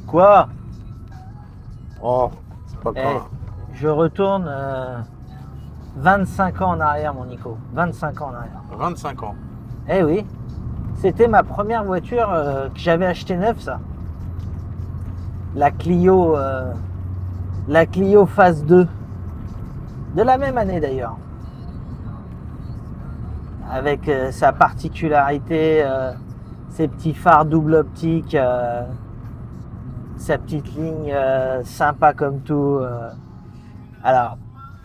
Quoi? Oh, c'est pas grave. Je retourne 25 ans en arrière, mon Nico. 25 ans en arrière. 25 ans. Eh oui, c'était ma première voiture que j'avais achetée neuve, ça. La Clio Phase 2. De la même année d'ailleurs. Avec sa particularité, ses petits phares double optique, sa petite ligne sympa comme tout. Alors,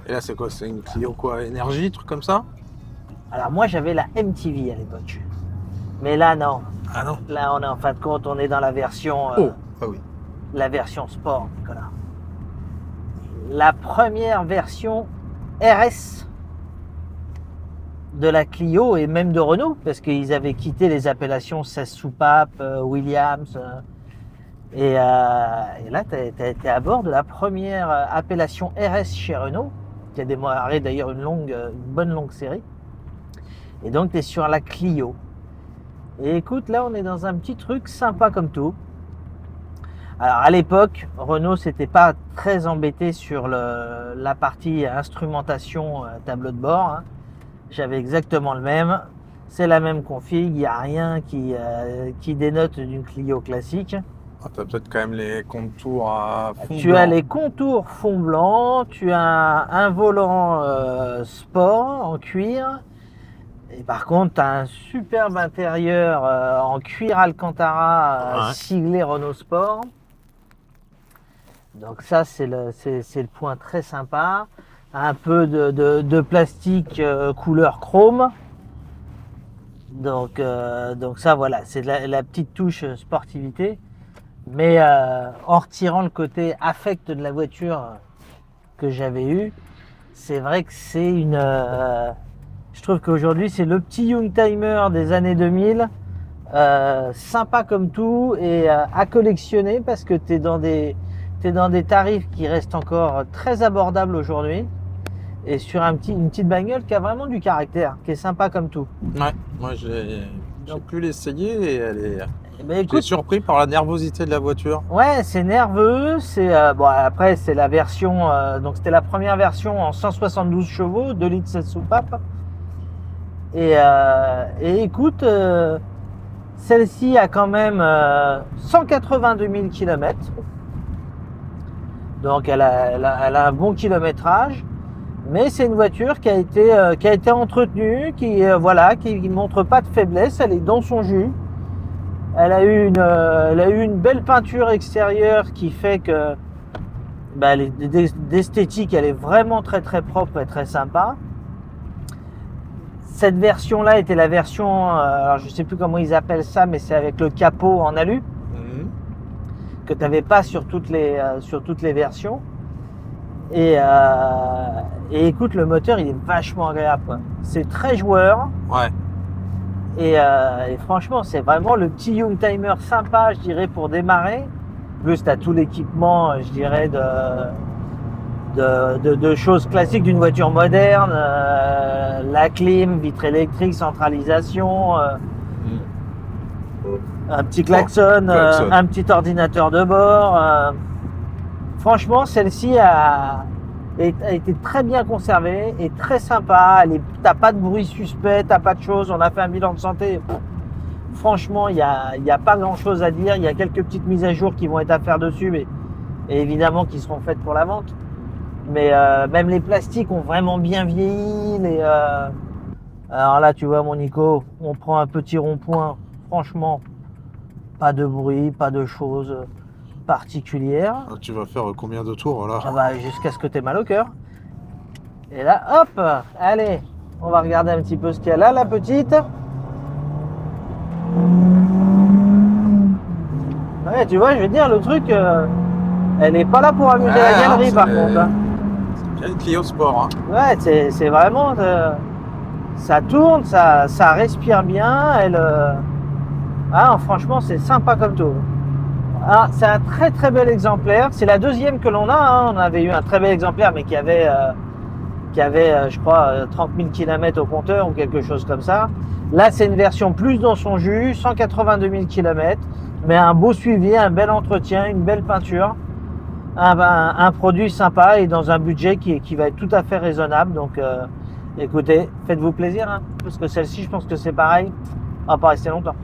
Et là, c'est quoi? C'est une Clio quoi? Énergie, truc comme ça? moi j'avais la MTV à l'époque. Mais là non. Ah non. Là on est en fin de compte, on est dans la version Ah oui. la version sport, Nicolas. La première version RS de la Clio et même de Renault, parce qu'ils avaient quitté les appellations 16 soupapes, Williams. Et là, tu es à bord de la première appellation RS chez Renault, qui a démarré d'ailleurs une bonne longue série. Et donc, tu es sur la Clio. Et écoute, là, on est dans un petit truc sympa comme tout. Alors, à l'époque, Renault s'était pas très embêté sur la partie instrumentation tableau de bord. Hein. J'avais exactement le même. C'est la même config. Il n'y a rien qui dénote d'une Clio classique. Ah, t'as peut-être quand même les contours à fond Tu blanc. as les contours fond blanc. Tu as un volant sport en cuir. Et par contre, tu as un superbe intérieur en cuir Alcantara siglé Renault Sport. Donc ça, c'est le point très sympa. Un peu de plastique couleur chrome. Donc ça, voilà, c'est la petite touche sportivité. Mais en retirant le côté affect de la voiture que j'avais eu, c'est vrai que c'est une... je trouve qu'aujourd'hui, c'est le petit Youngtimer des années 2000. Sympa comme tout et à collectionner parce que tu es dans des tarifs qui restent encore très abordables aujourd'hui et sur une petite bagnole qui a vraiment du caractère, qui est sympa comme tout. Ouais, moi j'ai pu l'essayer et elle est... Écoute, J'étais surpris par la nervosité de la voiture. Ouais, c'est nerveux, bon après c'est la version, donc c'était la première version en 172 chevaux, 2 litres 7 soupapes. Et écoute, celle-ci a quand même 182 000 km. Donc elle a un bon kilométrage, mais c'est une voiture qui a été entretenue, qui montre pas de faiblesse, elle est dans son jus. Elle a eu une belle peinture extérieure qui fait que d'esthétique, elle est vraiment très très propre et très sympa. Cette version-là était la version, alors je sais plus comment ils appellent ça, mais c'est avec le capot en alu que tu n'avais pas sur toutes les versions. Et écoute, le moteur il est vachement agréable, quoi. C'est très joueur. Ouais. Et franchement, c'est vraiment le petit Youngtimer sympa, je dirais, pour démarrer. Plus, tu as tout l'équipement, je dirais, de choses classiques d'une voiture moderne. La clim, vitre électrique, centralisation, un petit klaxon, un petit ordinateur de bord. Franchement, celle-ci a été très bien conservée et très sympa. T'as pas de bruit suspect, t'as pas de choses. On a fait un bilan de santé. Franchement, il y a pas grand-chose à dire. Il y a quelques petites mises à jour qui vont être à faire dessus, mais et évidemment qui seront faites pour la vente. Mais même les plastiques ont vraiment bien vieilli. Alors là, tu vois, mon Nico, on prend un petit rond-point. Franchement, pas de bruit, pas de choses particulière. Ah, tu vas faire combien de tours là? Jusqu'à ce que tu aies mal au cœur. Et là, hop, allez, on va regarder un petit peu ce qu'il y a là, la petite. Ouais, tu vois, je veux dire, le truc, elle n'est pas là pour amuser la galerie par contre. Hein. C'est bien une Clio Sport. Hein. Ouais, c'est vraiment... ça tourne, ça respire bien. Franchement, c'est sympa comme tout. Alors, c'est un très très bel exemplaire. C'est la deuxième que l'on a. Hein. On avait eu un très bel exemplaire, mais qui avait je crois, 30 000 km au compteur ou quelque chose comme ça. Là, c'est une version plus dans son jus, 182 000 km. Mais un beau suivi, un bel entretien, une belle peinture, un produit sympa et dans un budget qui va être tout à fait raisonnable. Donc écoutez, faites-vous plaisir, hein, parce que celle-ci, je pense que c'est pareil, on va pas rester longtemps.